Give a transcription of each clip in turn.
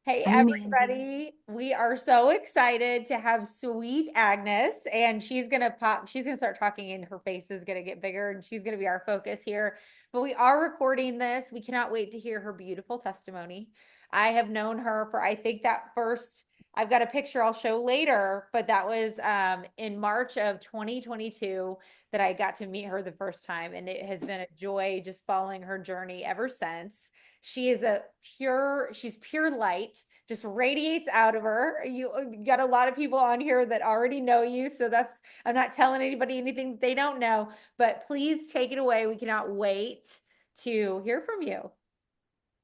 Hey Hi, Mandy. everybody. We are so excited to have sweet Agnes and she's gonna start talking and her face is gonna get bigger and she's gonna be our focus here. But we are recording this. We cannot wait to hear her beautiful testimony. I have known her for I think that first I've got a picture I'll show later, but that was in March of 2022 that I got to meet her the first time and it has been a joy just following her journey ever since. She's pure light, just radiates out of her. You got a lot of people on here that already know you. So I'm not telling anybody anything they don't know, but please take it away. We cannot wait to hear from you.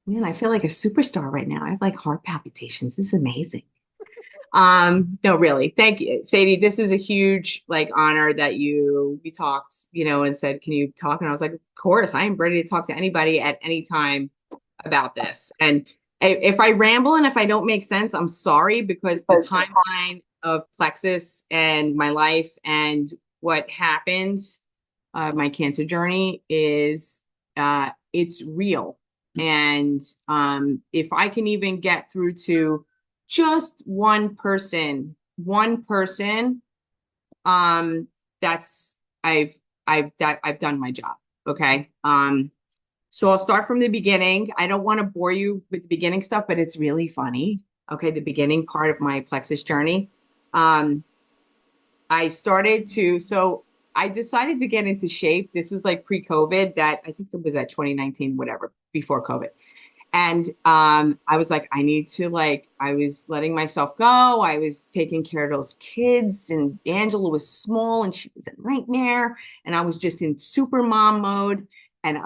Man, I feel like a superstar right now. I have like heart palpitations. This is amazing. No, really. Thank you, Sadie. This is a huge like honor that we talked, and said, "Can you talk?" And I was like, "Of course, I am ready to talk to anybody at any time about this." And if I ramble and if I don't make sense, I'm sorry because the timeline of Plexus and my life and what happened, my cancer journey is it's real. And if I can even get through to just one person, um, that's I've done my job. Okay. So I'll start from the beginning. I don't want to bore you with the beginning stuff, but it's really funny. Okay, the beginning part of my Plexus journey. Um, so I decided to get into shape. This was like pre-COVID, that I think it was at 2019, whatever, before COVID. And I was like, I was letting myself go. I was taking care of those kids, and Angela was small and she was a nightmare. And I was just in super mom mode. And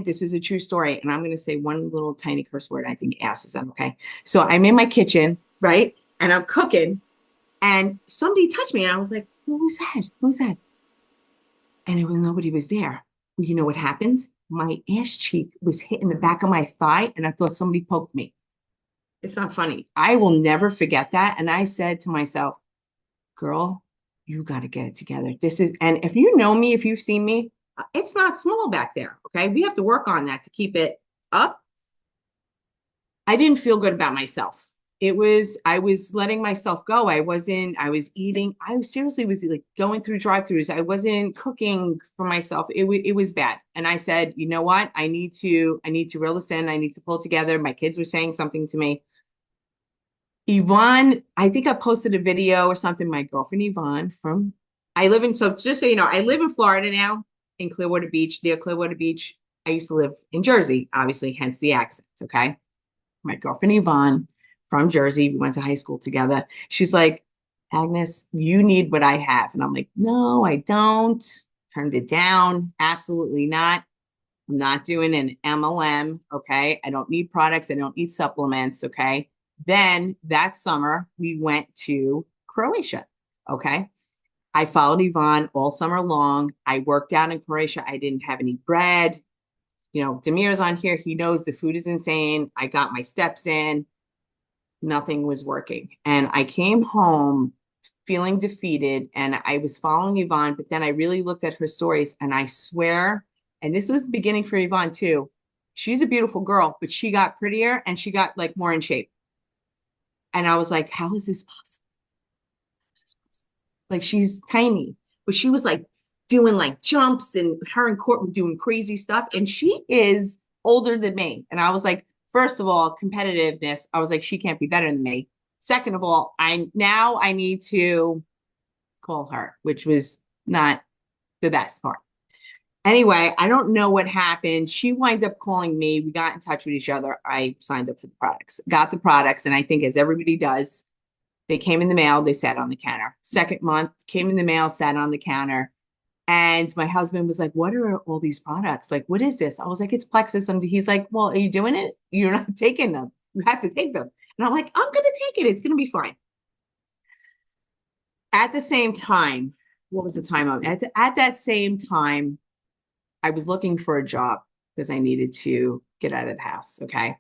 this is a true story. And I'm going to say one little tiny curse word. I think ass is that okay. So I'm in my kitchen, right? And I'm cooking and somebody touched me, and I was like, "Who was that? Who's that?" And nobody was there. Well, you know what happened? My ass cheek was hitting the back of my thigh, and I thought somebody poked me. It's not funny. I will never forget that. And I said to myself, "Girl, you got to get it together. And if you know me, if you've seen me, it's not small back there. Okay. We have to work on that to keep it up." I didn't feel good about myself. I was letting myself go. I was eating. I seriously was like going through drive-throughs. I wasn't cooking for myself. It was bad. And I said, you know what? I need to reel this in. I need to pull together. My kids were saying something to me. Yvonne, I think I posted a video or something. My girlfriend Yvonne so just so you know, I live in Florida now, in Clearwater Beach, near Clearwater Beach. I used to live in Jersey, obviously, hence the accent. Okay. My girlfriend Yvonne from Jersey. We went to high school together. She's like, "Agnes, you need what I have." And I'm like, "No, I don't." Turned it down. Absolutely not. I'm not doing an MLM. Okay. I don't need products. I don't need supplements. Okay. Then that summer, we went to Croatia. Okay. I followed Yvonne all summer long. I worked out in Croatia. I didn't have any bread. Demir's on here. He knows the food is insane. I got my steps in. Nothing was working. And I came home feeling defeated, and I was following Yvonne, but then I really looked at her stories, and I swear, and this was the beginning for Yvonne too. She's a beautiful girl, but she got prettier and she got like more in shape. And I was like, how is this possible? Like she's tiny, but she was like doing like jumps, and her and Court were doing crazy stuff. And she is older than me. And I was like, first of all, competitiveness. I was like, she can't be better than me. Second of all, I need to call her, which was not the best part. Anyway, I don't know what happened. She wound up calling me. We got in touch with each other. I signed up for the products, got the products, and I think as everybody does, they came in the mail, they sat on the counter. Second month came in the mail, sat on the counter. And my husband was like, "What are all these products? Like, what is this?" I was like, "It's Plexus." And he's like, "Well, are you doing it? You're not taking them. You have to take them." And I'm like, "I'm going to take it. It's going to be fine." At the same time, what was the time of? At that same time, I was looking for a job because I needed to get out of the house. Okay.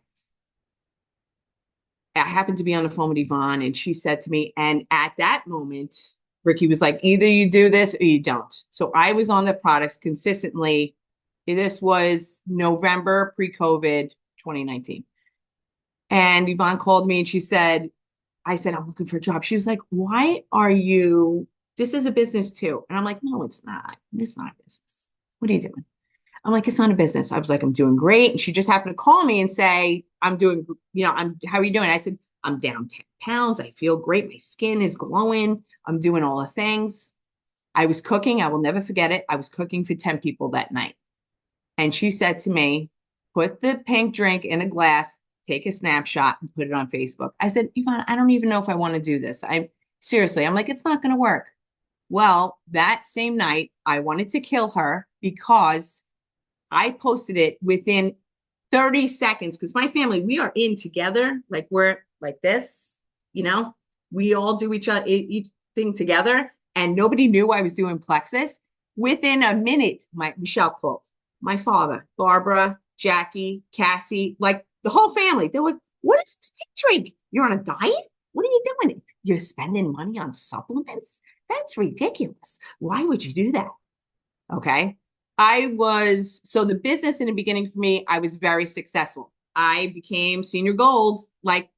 I happened to be on the phone with Yvonne, and she said to me, and at that moment, Ricky was like, either you do this or you don't. So I was on the products consistently. This was November pre COVID 2019. And Yvonne called me and she said, I said, I'm looking for a job. She was like, why are you, this is a business too. And I'm like, no, it's not. It's not a business. What are you doing? I'm like, it's not a business. I was like, I'm doing great. And she just happened to call me and say, I'm doing, how are you doing? I said, I'm down 10 pounds. I feel great. My skin is glowing. I'm doing all the things. I was cooking. I will never forget it. I was cooking for 10 people that night. And she said to me, put the pink drink in a glass, take a snapshot, and put it on Facebook. I said, Yvonne, I don't even know if I want to do this. I seriously, I'm like, it's not going to work. Well, that same night, I wanted to kill her because I posted it within 30 seconds because my family, we are in together. Like we're like this, you know, we all do each thing together. And nobody knew I was doing Plexus. Within a minute, my Michelle called my father, Barbara, Jackie, Cassie, like the whole family. They're like, what is this pink drink? You're on a diet? What are you doing? You're spending money on supplements? That's ridiculous. Why would you do that? Okay. So the business in the beginning for me, I was very successful. I became senior gold like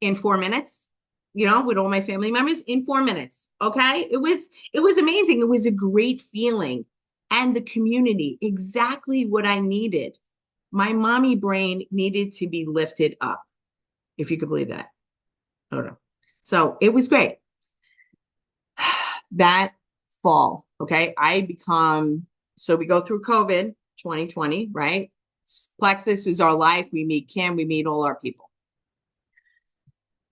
in 4 minutes, with all my family members in 4 minutes. Okay. It was amazing. It was a great feeling. And the community, exactly what I needed. My mommy brain needed to be lifted up, if you could believe that. I don't know. So it was great. That fall, okay, so we go through COVID 2020, right? Plexus is our life. We meet Kim, we meet all our people.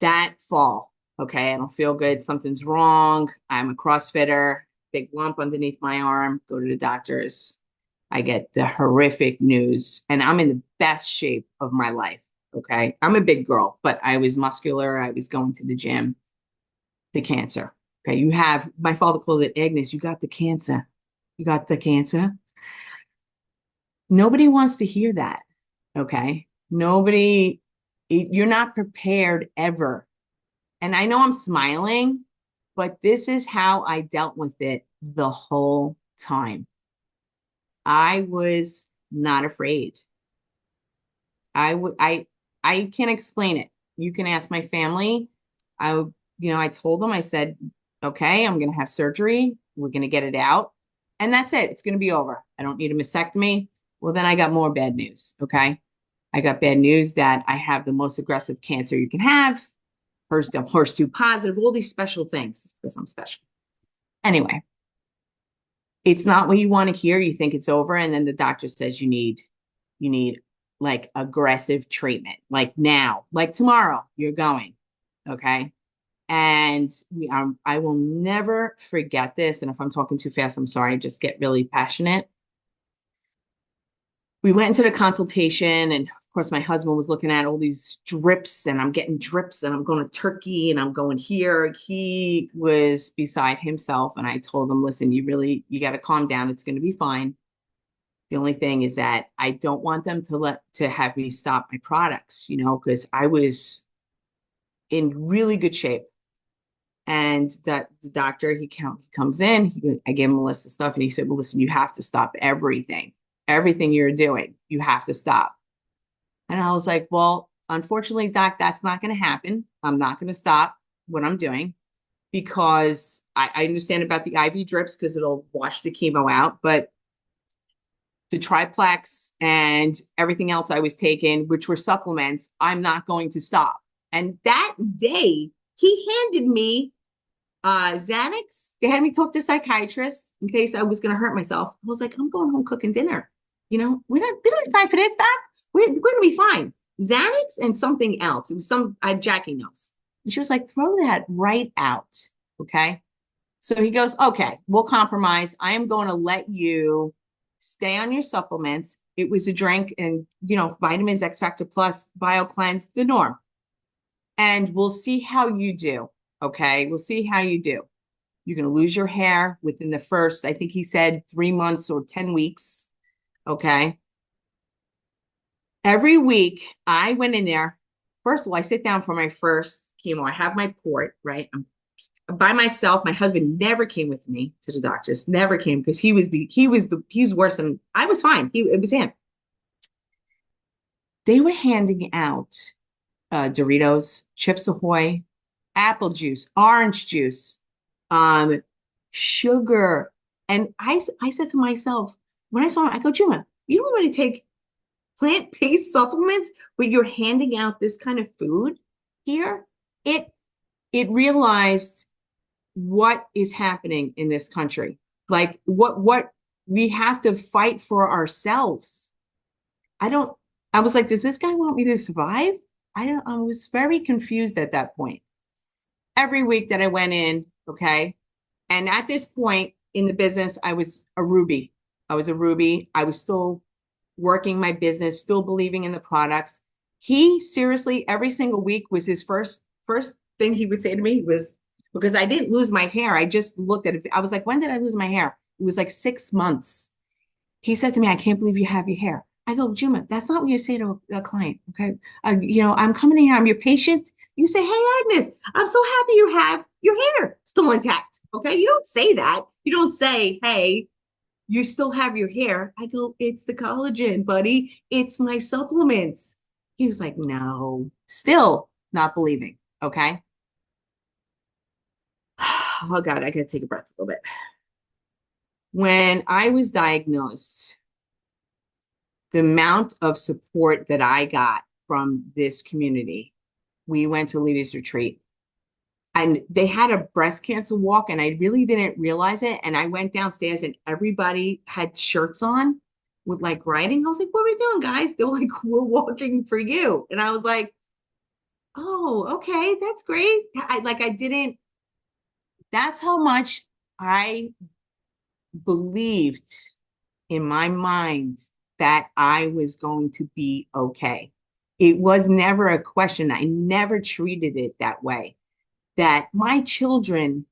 That fall, okay, I don't feel good. Something's wrong. I'm a CrossFitter, big lump underneath my arm, go to the doctors. I get the horrific news, and I'm in the best shape of my life. Okay. I'm a big girl, but I was muscular. I was going to the gym. The cancer. Okay, my father calls it Agnes, you got the cancer. You got the cancer. Nobody wants to hear that. Okay. You're not prepared ever. And I know I'm smiling, but this is how I dealt with it the whole time. I was not afraid. I would, I can't explain it. You can ask my family. I told them, I said, okay, I'm going to have surgery. We're going to get it out. And that's it. It's going to be over. I don't need a mastectomy. Well, then I got more bad news. Okay. I got bad news that I have the most aggressive cancer you can have. HER2 positive, all these special things because I'm special. Anyway, it's not what you want to hear. You think it's over. And then the doctor says you need like aggressive treatment, like now, like tomorrow, you're going. Okay. And I will never forget this. And if I'm talking too fast, I'm sorry. I just get really passionate. We went into the consultation, and of course, my husband was looking at all these drips, and I'm getting drips, and I'm going to Turkey, and I'm going here. He was beside himself, and I told him, "Listen, you got to calm down. It's going to be fine. The only thing is that I don't want them to have me stop my products, because I was in really good shape." And that the doctor, he comes in, I gave him a list of stuff, and he said, well, listen, you have to stop everything you're doing. You have to stop. And I was like, well, unfortunately, doc, that's not going to happen. I'm not going to stop what I'm doing because I understand about the IV drips because it'll wash the chemo out. But the triplex and everything else I was taking, which were supplements, I'm not going to stop. And that day, he handed me Xanax. They had me talk to psychiatrists in case I was going to hurt myself. I was like, I'm going home cooking dinner. We don't have time for this, doc. We're going to be fine. Xanax and something else. It was Jackie knows. And she was like, throw that right out. Okay. So he goes, okay, we'll compromise. I am going to let you stay on your supplements. It was a drink and, vitamins, X Factor Plus, BioCleanse, the norm. And we'll see how you do. Okay. We'll see how you do. You're going to lose your hair within the first, I think he said 3 months or 10 weeks. Okay. Every week I went in there. First of all, I sit down for my first chemo. I have my port, right? I'm by myself. My husband never came with me to the doctors, never came because he was worse than I was fine. It was him. They were handing out Doritos, Chips Ahoy, apple juice, orange juice, um, sugar. And I said to myself, when I saw him, I go, Juma, you don't really take plant-based supplements, but you're handing out this kind of food here. It it realized what is happening in this country. Like what we have to fight for ourselves. I don't, I was like, does this guy want me to survive? I was very confused at that point. Every week that I went in, okay. And at this point in the business, I was a Ruby. I was a Ruby. I was still working my business, still believing in the products. He seriously, every single week was his first thing he would say to me was because I didn't lose my hair. I just looked at it. I was like, when did I lose my hair? It was like 6 months. He said to me, I can't believe you have your hair. I go, Juma, that's not what you say to a client. Okay. I'm coming in here. I'm your patient. You say, hey, Agnes, I'm so happy you have your hair still intact. Okay. You don't say that. You don't say, hey, you still have your hair. I go, it's the collagen, buddy. It's my supplements. He was like, no, still not believing. Okay. Oh God, I gotta take a breath a little bit. When I was diagnosed, the amount of support that I got from this community, we went to Leaders Retreat and they had a breast cancer walk, and I really didn't realize it. And I went downstairs and everybody had shirts on with like writing. I was like, what are we doing, guys? They're like, we're walking for you. And I was like, oh, okay, that's great. I didn't, that's how much I believed in my mind that I was going to be okay. It was never a question. I never treated it that way. That my children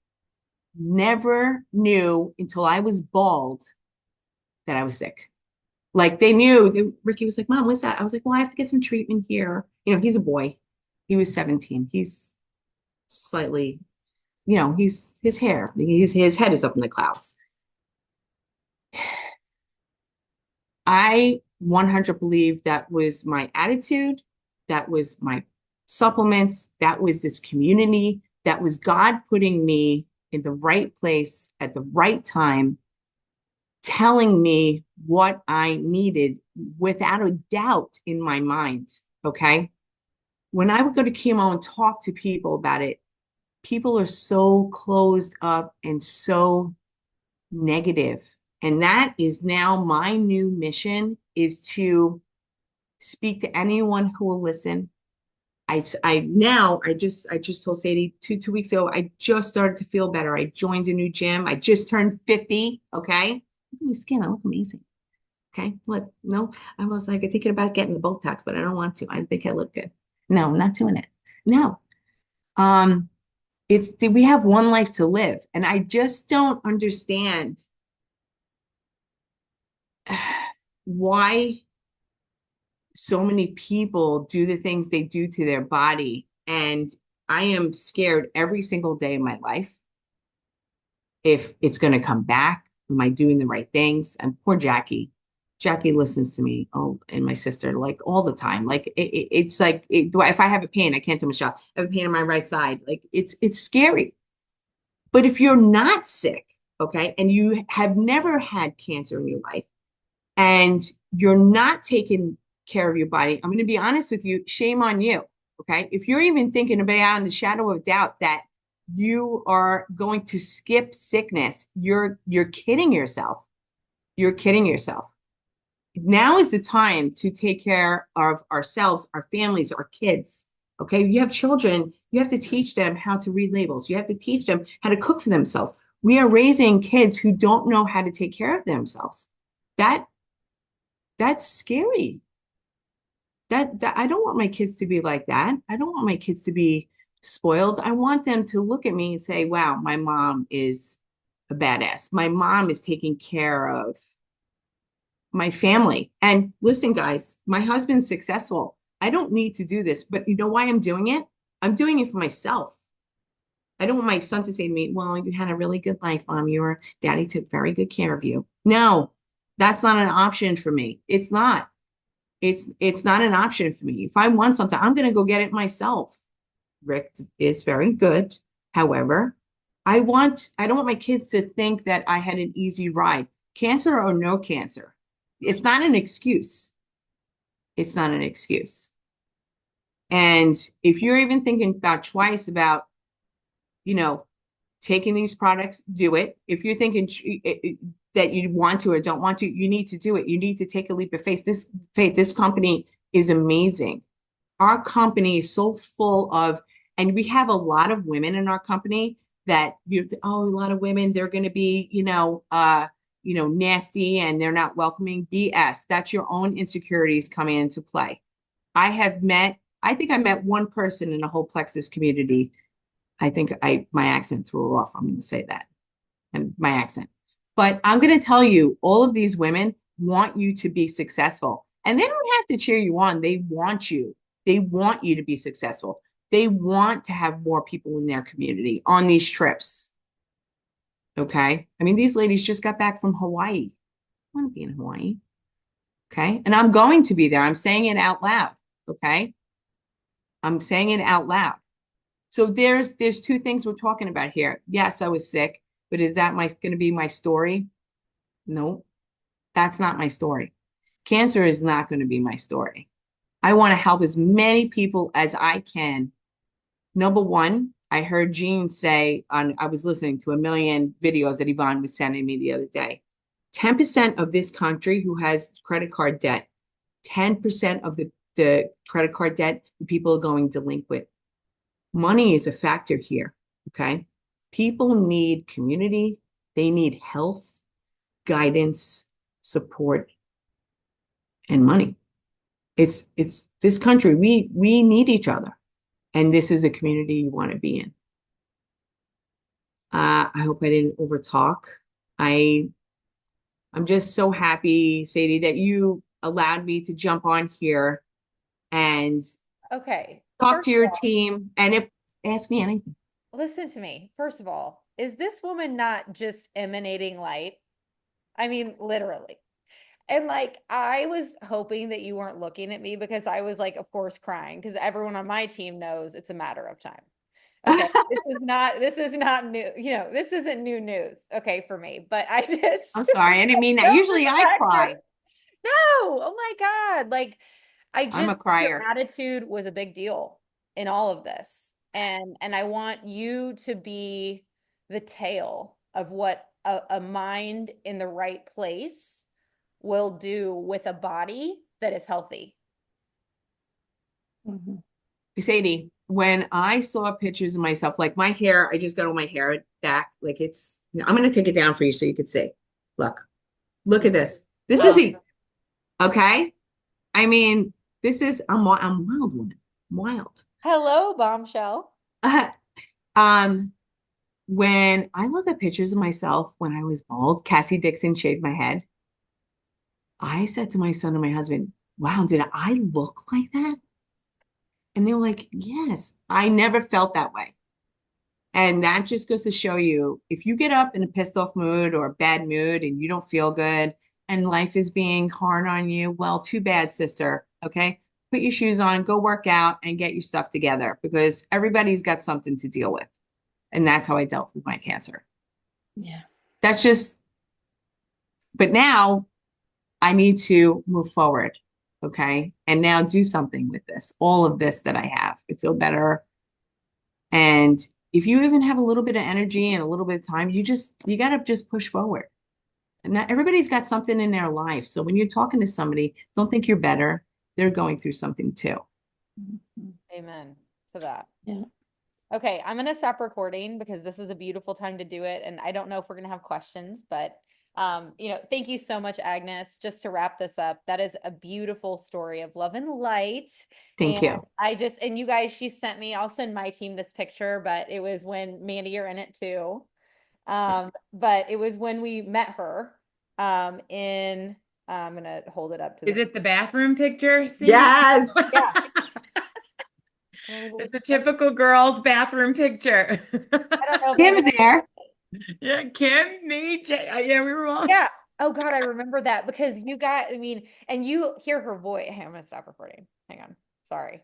never knew until I was bald that I was sick. Like they knew that Ricky was like, Mom, what's that? I was like, well, I have to get some treatment here. He's a boy. He was 17. He's slightly, he's his hair, his head is up in the clouds. I 100 believe that was my attitude. That was my supplements. That was this community. That was God putting me in the right place at the right time, telling me what I needed without a doubt in my mind. Okay. When I would go to chemo and talk to people about it, people are so closed up and so negative. And that is now my new mission is to speak to anyone who will listen. I just told Sadie two weeks ago, I just started to feel better. I joined a new gym. I just turned 50. Okay. Look at my skin. I look amazing. Okay. Look, no, I was like thinking about getting the Botox, but I don't want to. I think I look good. No, I'm not doing it. No. Um, we have one life to live. And I just don't understand why so many people do the things they do to their body. And I am scared every single day of my life if it's going to come back. Am I doing the right things? And poor Jackie. Jackie listens to me, oh, and my sister, like all the time. Like it's like if I have a pain, I can't do my shot. I have a pain on my right side. Like it's scary. But if you're not sick, okay, and you have never had cancer in your life, and you're not taking care of your body, I'm going to be honest with you, shame on you. Okay. If you're even thinking about in the shadow of doubt that you are going to skip sickness, you're kidding yourself. You're kidding yourself. Now is the time to take care of ourselves, our families, our kids. Okay. You have children, you have to teach them how to read labels. You have to teach them how to cook for themselves. We are raising kids who don't know how to take care of themselves. That that's scary. That I don't want my kids to be like that. I don't want my kids to be spoiled. I want them to look at me and say, wow, my mom is a badass. My mom is taking care of my family. And listen, guys, my husband's successful. I don't need to do this, but you know why I'm doing it? I'm doing it for myself. I don't want my son to say to me, well, you had a really good life, mom. Your daddy took very good care of you. No, that's not an option for me. It's not. It's not an option for me. If I want something, I'm going to go get it myself. Rick is very good. However, I don't want my kids to think that I had an easy ride. Cancer or no cancer. It's not an excuse. It's not an excuse. And if you're even thinking about twice about, you know, taking these products, do it. If you're thinking that you want to or don't want to, you need to do it. You need to take a leap of faith. This company is amazing. Our company is so full of, and we have a lot of women in our company that a lot of women, they're going to be, nasty and they're not welcoming. BS. That's your own insecurities coming into play. I think I met one person in the whole Plexus community. I think my accent threw her off. I'm going to say that, and my accent. But I'm going to tell you, all of these women want you to be successful, and they don't have to cheer you on. They want you. They want you to be successful. They want to have more people in their community on these trips. Okay. I mean, these ladies just got back from Hawaii. I want to be in Hawaii. Okay. And I'm going to be there. I'm saying it out loud. Okay. I'm saying it out loud. So there's two things we're talking about here. Yes, I was sick, but is that my going to be my story? No, that's not my story. Cancer is not going to be my story. I want to help as many people as I can. Number one, I heard Jean say I was listening to a million videos that Yvonne was sending me the other day. 10% of this country who has credit card debt, 10% of the credit card debt, the people are going delinquent. Money is a factor here. Okay. People need community. They need health, guidance, support, and money. It's this country. We need each other. And this is a community you want to be in. I hope I didn't overtalk. I I'm just so happy, Sadie, that you allowed me to jump on here and Okay. talk First to of your all, team. And if ask me anything. listen to me. First of all, is this woman not just emanating light? I mean, literally. And like, I was hoping that you weren't looking at me because I was like, of course, crying because everyone on my team knows it's a matter of time. Okay. This is not new, this isn't new news, okay, for me, but I I'm just sorry, I didn't mean that. go for Usually the I record. cry. No, oh my God. Like, I I'm a just, your crier. attitude was a big deal in all of this. And I want you to be the tale of what a mind in the right place will do with a body that is healthy. Mhm. Sadie, when I saw pictures of myself, like my hair, I just got all my hair back. Like I'm going to take it down for you so you could see. Look at this. This is Oh, it. Okay. I mean, I'm wild woman. I'm wild. hello, bombshell. Um, when I look at pictures of myself when I was bald, Cassie Dixon shaved my head. I said to my son and my husband, wow, did I look like that? And they were like, yes, I never felt that way. And that just goes to show you if you get up in a pissed off mood or a bad mood and you don't feel good and life is being hard on you, well, too bad, sister. Okay. Put your shoes on, go work out and get your stuff together because everybody's got something to deal with. And that's how I dealt with my cancer. Yeah. That's just, but now I need to move forward. Okay. And now do something with this, all of this that I have. I feel better. And if you even have a little bit of energy and a little bit of time, you got to just push forward. And not everybody's got something in their life. So when you're talking to somebody, don't think you're better. They're going through something too. Amen to that. Yeah. Okay, I'm gonna stop recording because this is a beautiful time to do it, and I don't know if we're gonna have questions, but thank you so much, Agnes. Just to wrap this up, that is a beautiful story of love and light. Thank And you. and you guys, she sent me, I'll send my team this picture, but it was when Mandy, you're in it too. But it was when we met her in I'm gonna hold it up to Is the it the bathroom picture, Sadie? Yes. yeah. It's a typical girl's bathroom picture. I don't know if Kim's anybody. there. Yeah, Kim, me, Jay, yeah, we were all. Yeah. Oh God, I remember that because you got, I mean, and you hear her voice. Hey, I'm gonna stop recording. Hang on. Sorry.